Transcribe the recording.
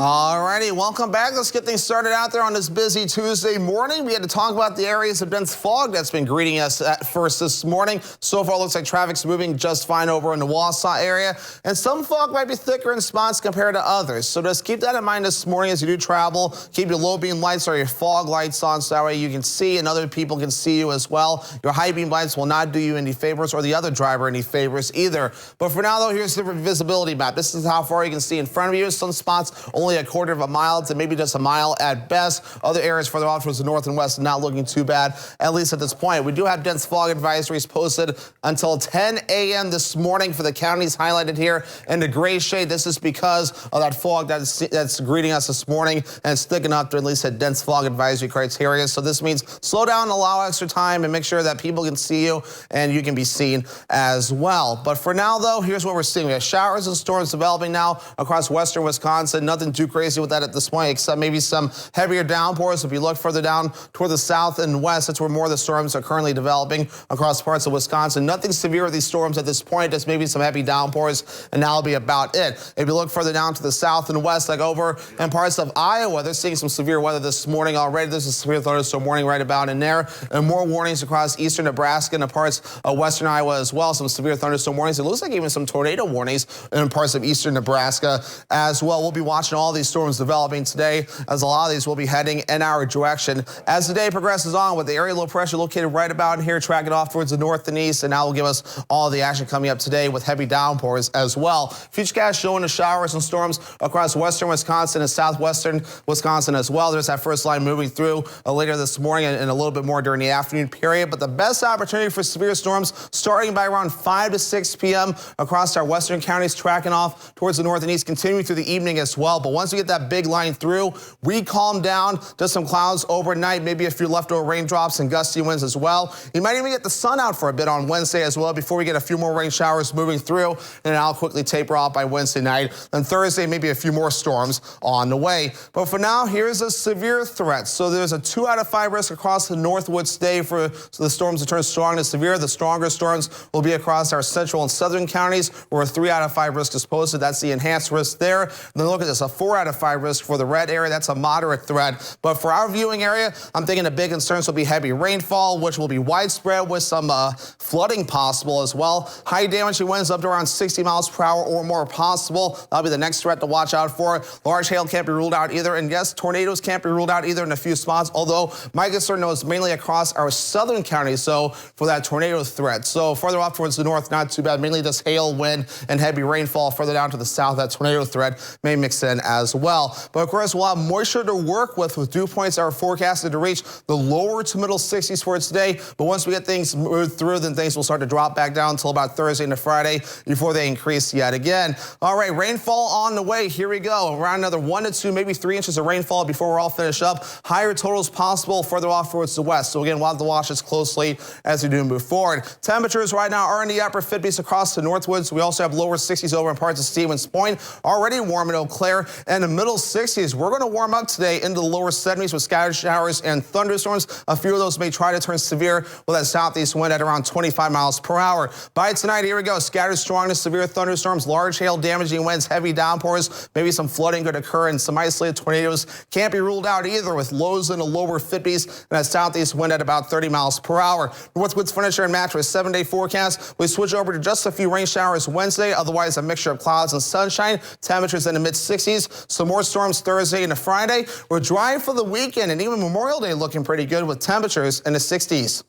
Alrighty, welcome back. Let's get things started out there on this busy Tuesday morning. We had to talk about the areas of dense fog that's been greeting us at first this morning. So far, it looks like traffic's moving just fine over in the Wausau area, and some fog might be thicker in spots compared to others. So just keep that in mind this morning as you do travel. Keep your low beam lights or your fog lights on so that way you can see and other people can see you as well. Your high beam lights will not do you any favors or the other driver any favors either. But for now, though, here's the visibility map. This is how far you can see in front of you. Some spots only a quarter of a mile to maybe just a mile at best. Other areas further off towards the north and west not looking too bad, at least at this point. We do have dense fog advisories posted until 10 a.m. this morning for the counties highlighted here in the gray shade. This is because of that fog that's greeting us this morning, and it's thick enough to at least hit dense fog advisory criteria. So this means slow down, allow extra time, and make sure that people can see you and you can be seen as well. But for now, though, here's what we're seeing. We have showers and storms developing now across western Wisconsin. Nothing too crazy with that at this point, except maybe some heavier downpours. If you look further down toward the south and west, that's where more of the storms are currently developing across parts of Wisconsin. Nothing severe with these storms at this point, just maybe some heavy downpours, and that'll be about it. If you look further down to the south and west, like over in parts of Iowa, they're seeing some severe weather this morning already. There's a severe thunderstorm warning right about in there, and more warnings across eastern Nebraska and parts of western Iowa as well. Some severe thunderstorm warnings. It looks like even some tornado warnings in parts of eastern Nebraska as well. We'll be watching all these storms developing today, as a lot of these will be heading in our direction as the day progresses on, with the area low pressure located right about here, tracking off towards the north and east, and now will give us all the action coming up today with heavy downpours as well. Futurecast showing the showers and storms across western Wisconsin and southwestern Wisconsin as well. There's that first line moving through later this morning and a little bit more during the afternoon period. But the best opportunity for severe storms starting by around 5 to 6 p.m. across our western counties, tracking off towards the north and east, continuing through the evening as well. But once we get that big line through, we calm down, just some clouds overnight, maybe a few leftover raindrops and gusty winds as well. You might even get the sun out for a bit on Wednesday as well before we get a few more rain showers moving through, and I'll quickly taper off by Wednesday night. Then Thursday, maybe a few more storms on the way. But for now, here's a severe threat. So there's a 2 out of 5 risk across the Northwoods today for the storms to turn strong to severe. The stronger storms will be across our central and southern counties, where a 3 out of 5 risk is posted. That's the enhanced risk there. And then look at this, a 4 out of 5 risk for the red area. That's a moderate threat. But for our viewing area, I'm thinking the big concerns will be heavy rainfall, which will be widespread with some flooding possible as well. High damaging winds up to around 60 miles per hour or more possible. That'll be the next threat to watch out for. Large hail can't be ruled out either. And yes, tornadoes can't be ruled out either in a few spots, although my concern is mainly across our southern counties, so for that tornado threat. So further off towards the north, not too bad. Mainly just hail, wind, and heavy rainfall. Further down to the south, that tornado threat may mix in as well. But of course, we'll have moisture to work with dew points that are forecasted to reach the lower to middle 60s for today. But once we get things moved through, then things will start to drop back down until about Thursday into Friday before they increase yet again. All right, rainfall on the way. Here we go. Around another 1 to 2, maybe 3 inches of rainfall before we're all finished up. Higher totals possible further off towards the west. So again, we'll have to watch this closely as we do move forward. Temperatures right now are in the upper 50s across the Northwoods. We also have lower 60s over in parts of Stevens Point. Already warm in Eau Claire, and the middle 60s. We're going to warm up today into the lower 70s with scattered showers and thunderstorms. A few of those may try to turn severe with that southeast wind at around 25 miles per hour. By tonight, here we go. Scattered strong to severe thunderstorms, large hail, damaging winds, heavy downpours. Maybe some flooding could occur, and some isolated tornadoes can't be ruled out either, with lows in the lower 50s and a southeast wind at about 30 miles per hour. Northwoods Furniture and Mattress 7-day forecast. We switch over to just a few rain showers Wednesday. Otherwise, a mixture of clouds and sunshine. Temperatures in the mid 60s. Some more storms Thursday into Friday. We're dry for the weekend, and even Memorial Day looking pretty good with temperatures in the 60s.